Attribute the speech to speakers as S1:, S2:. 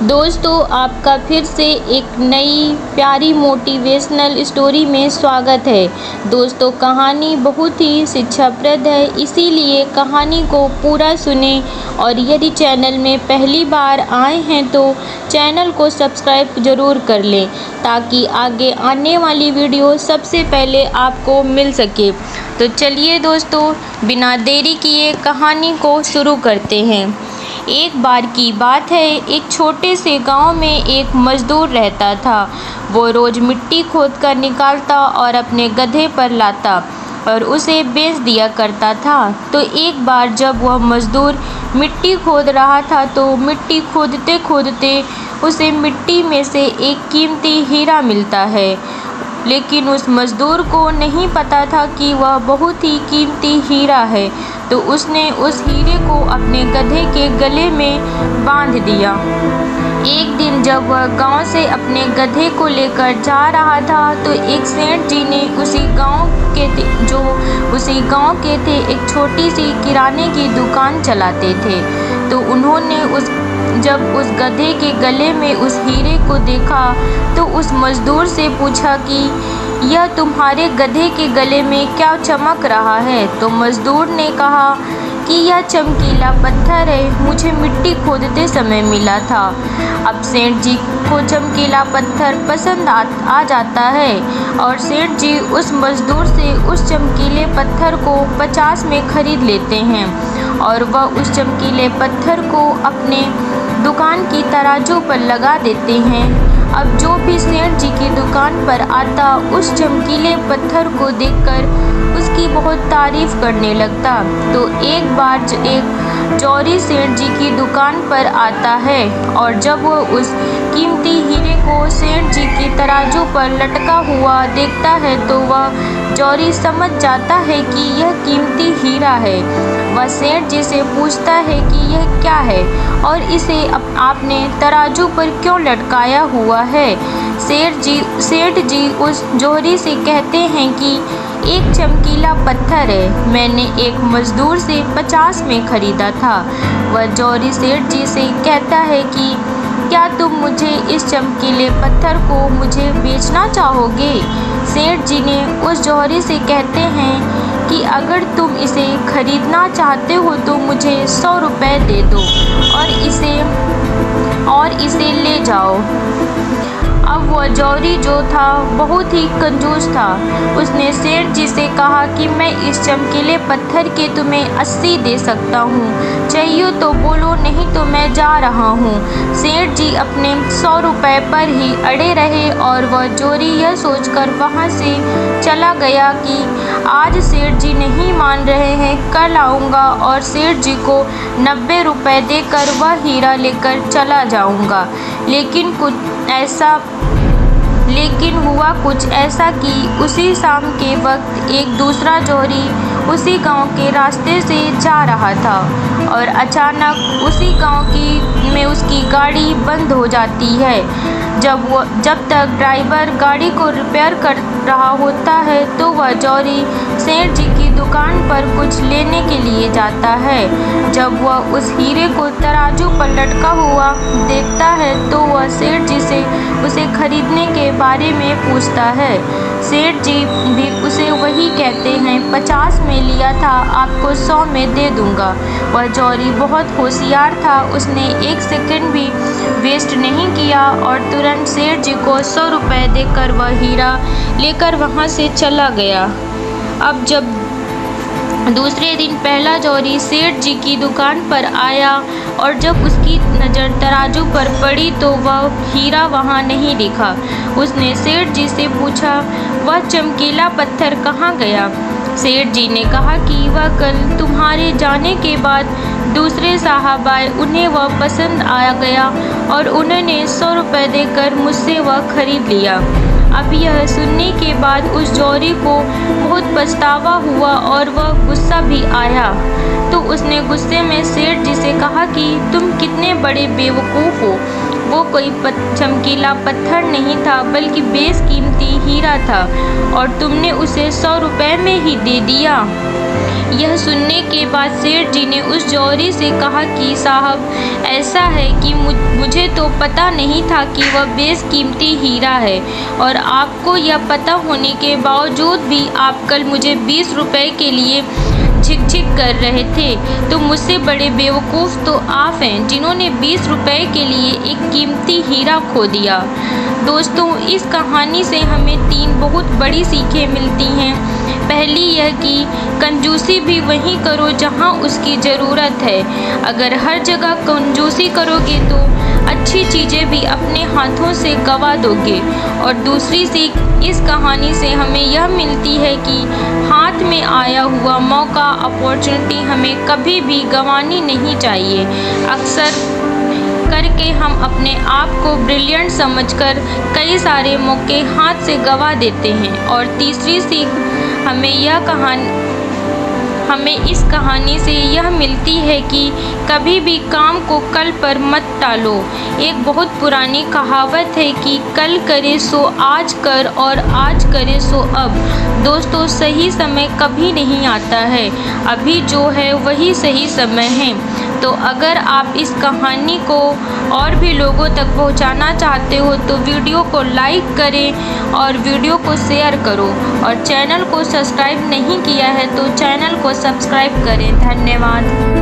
S1: दोस्तों, आपका फिर से एक नई प्यारी मोटिवेशनल स्टोरी में स्वागत है। दोस्तों, कहानी बहुत ही शिक्षाप्रद है, इसीलिए कहानी को पूरा सुने। और यदि चैनल में पहली बार आए हैं तो चैनल को सब्सक्राइब ज़रूर कर लें, ताकि आगे आने वाली वीडियो सबसे पहले आपको मिल सके। तो चलिए दोस्तों, बिना देरी किए कहानी को शुरू करते हैं। एक बार की बात है, एक छोटे से गांव में एक मजदूर रहता था। वो रोज़ मिट्टी खोदकर निकालता और अपने गधे पर लाता और उसे बेच दिया करता था। तो एक बार जब वह मजदूर मिट्टी खोद रहा था, तो मिट्टी खोदते खोदते उसे मिट्टी में से एक कीमती हीरा मिलता है। लेकिन उस मजदूर को नहीं पता था कि वह बहुत ही कीमती हीरा है। तो उसने उस हीरे को अपने गधे के गले में बांध दिया। एक दिन जब वह गांव से अपने गधे को लेकर जा रहा था, तो एक सेठ जी ने उसी गांव के थे एक छोटी सी किराने की दुकान चलाते थे। तो उन्होंने जब उस गधे के गले में उस हीरे को देखा, तो उस मजदूर से पूछा कि यह तुम्हारे गधे के गले में क्या चमक रहा है। तो मजदूर ने कहा कि यह चमकीला पत्थर है, मुझे मिट्टी खोदते समय मिला था। अब सेठ जी को चमकीला पत्थर पसंद आ जाता है और सेठ जी उस मजदूर से उस चमकीले पत्थर को 50 में खरीद लेते हैं और वह उस चमकीले पत्थर को अपने दुकान की तराजू पर लगा देते हैं। अब जो भी सेठ जी की दुकान पर आता, उस चमकीले पत्थर को देखकर उसकी बहुत तारीफ करने लगता। तो एक बार एक जौहरी सेठ जी की दुकान पर आता है और जब वह उस कीमती हीरे को सेठ जी की तराजू पर लटका हुआ देखता है, तो वह जौहरी समझ जाता है कि यह कीमती हीरा है। वह सेठ जी से पूछता है कि यह क्या है और इसे आपने तराजू पर क्यों लटकाया हुआ है। सेठ जी उस जौहरी से कहते हैं कि एक चमकीला पत्थर है, मैंने एक मजदूर से 50 में खरीदा था। वह जौहरी सेठ जी से कहता है कि क्या तुम मुझे इस चमकीले पत्थर को मुझे बेचना चाहोगे। सेठ जी ने उस जौहरी से कहते हैं कि अगर तुम इसे खरीदना चाहते हो तो मुझे 100 रुपये दे दो और इसे ले जाओ। अब वह जौहरी जो था बहुत ही कंजूस था। उसने सेठ जी से कहा कि मैं इस चमकीले पत्थर के तुम्हें 80 दे सकता हूँ, चाहिए तो बोलो, नहीं तो मैं जा रहा हूँ। सेठ जी अपने 100 रुपये पर ही अड़े रहे और वह जौहरी यह सोचकर वहाँ से चला गया कि आज सेठ जी नहीं मान रहे हैं, कल आऊँगा और सेठ जी को 90 रुपये देकर वह हीरा लेकर चला जाऊँगा। लेकिन हुआ कुछ ऐसा कि उसी शाम के वक्त एक दूसरा जौहरी उसी गांव के रास्ते से जा रहा था और अचानक उसी गांव में उसकी गाड़ी बंद हो जाती है। जब तक ड्राइवर गाड़ी को रिपेयर कर रहा होता है, तो वह जौहरी सेठ जी की दुकान पर कुछ लेने के लिए जाता है। जब वह उस हीरे को तराजू पर लटका हुआ देखता है, तो वह सेठ जी से उसे खरीदने के बारे में पूछता है। सेठ जी भी उसे वही कहते हैं, 50 में लिया था, आपको 100 में दे दूंगा। वह जौहरी बहुत होशियार था, उसने एक सेकंड भी वेस्ट नहीं किया और तुरंत सेठ जी को 100 रुपये देकर वह हीरा लेकर वहाँ से चला गया। अब जब दूसरे दिन पहला जौहरी सेठ जी की दुकान पर आया और जब उसकी नज़र तराजू पर पड़ी, तो वह हीरा वहाँ नहीं दिखा। उसने सेठ जी से पूछा, वह चमकीला पत्थर कहाँ गया। सेठ जी ने कहा कि वह कल तुम्हारे जाने के बाद दूसरे साहब आए, उन्हें वह पसंद आ गया और उन्होंने 100 रुपये देकर मुझसे वह खरीद लिया। अब यह सुनने के बाद उस जौहरी को बहुत पछतावा हुआ और वह गुस्सा भी आया। तो उसने गुस्से में सेठ जी से कहा कि तुम कितने बड़े बेवकूफ़ हो, वो कोई चमकीला पत्थर नहीं था, बल्कि बेशकीमती हीरा था और तुमने उसे 100 रुपये में ही दे दिया। यह सुनने के बाद सेठ जी ने उस जौहरी से कहा कि साहब ऐसा है कि मुझे तो पता नहीं था कि वह बेशकीमती हीरा है, और आपको यह पता होने के बावजूद भी आप कल मुझे 20 रुपए के लिए झिक-झिक कर रहे थे। तो मुझसे बड़े बेवकूफ़ तो आप हैं जिन्होंने 20 रुपए के लिए एक कीमती हीरा खो दिया। दोस्तों, इस कहानी से हमें 3 बहुत बड़ी सीखें मिलती हैं। पहली यह कि कंजूसी भी वहीं करो जहां उसकी ज़रूरत है। अगर हर जगह कंजूसी करोगे तो अच्छी चीज़ें भी अपने हाथों से गंवा दोगे। और दूसरी सीख इस कहानी से हमें यह मिलती है कि हाथ में आया हुआ मौका, अपॉर्चुनिटी हमें कभी भी गंवानी नहीं चाहिए। अक्सर करके हम अपने आप को ब्रिलियंट समझकर कई सारे मौके हाथ से गंवा देते हैं। और तीसरी सीख हमें इस कहानी से यह मिलती है कि कभी भी काम को कल पर मत टालो। एक बहुत पुरानी कहावत है कि कल करे सो आज कर और आज करे सो अब। दोस्तों, सही समय कभी नहीं आता है, अभी जो है वही सही समय है। तो अगर आप इस कहानी को और भी लोगों तक पहुंचाना चाहते हो तो वीडियो को लाइक करें और वीडियो को शेयर करो, और चैनल को सब्सक्राइब नहीं किया है तो चैनल को सब्सक्राइब करें। धन्यवाद।